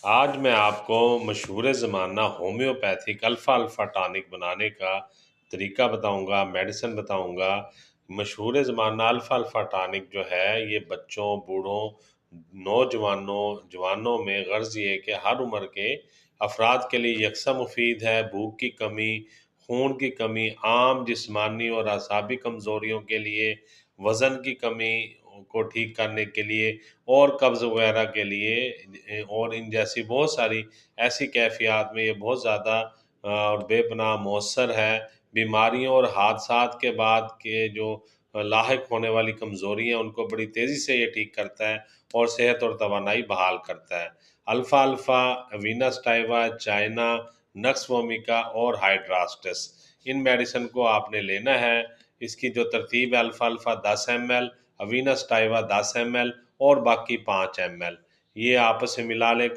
آج میں آپ کو مشہور زمانہ ہومیوپیتھک الفا الفا ٹانک بنانے کا طریقہ بتاؤں گا، میڈیسن بتاؤں گا۔ مشہور زمانہ الفا الفا ٹانک جو ہے یہ بچوں، بوڑھوں، نوجوانوں، جوانوں میں غرض یہ کہ ہر عمر کے افراد کے لیے یکساں مفید ہے۔ بھوک کی کمی، خون کی کمی، عام جسمانی اور اعصابی کمزوریوں کے لیے، وزن کی کمی کو ٹھیک کرنے کے لیے، اور قبض وغیرہ کے لیے، اور ان جیسی بہت ساری ایسی کیفیات میں یہ بہت زیادہ اور بے پناہ مؤثر ہے۔ بیماریوں اور حادثات کے بعد کے جو لاحق ہونے والی کمزوریاں ان کو بڑی تیزی سے یہ ٹھیک کرتا ہے اور صحت اور توانائی بحال کرتا ہے۔ الفا الفا، وینس ٹائوا، چائنا، نکس وومیکا اور ہائیڈراسٹس، ان میڈیسن کو آپ نے لینا ہے۔ اس کی جو ترتیب ہے: الفا الفا 10 ایم ایل، وینس ٹائوا 10 ایم ایل اور باقی 5 ایم ایل، یہ آپس سے ملا لیں۔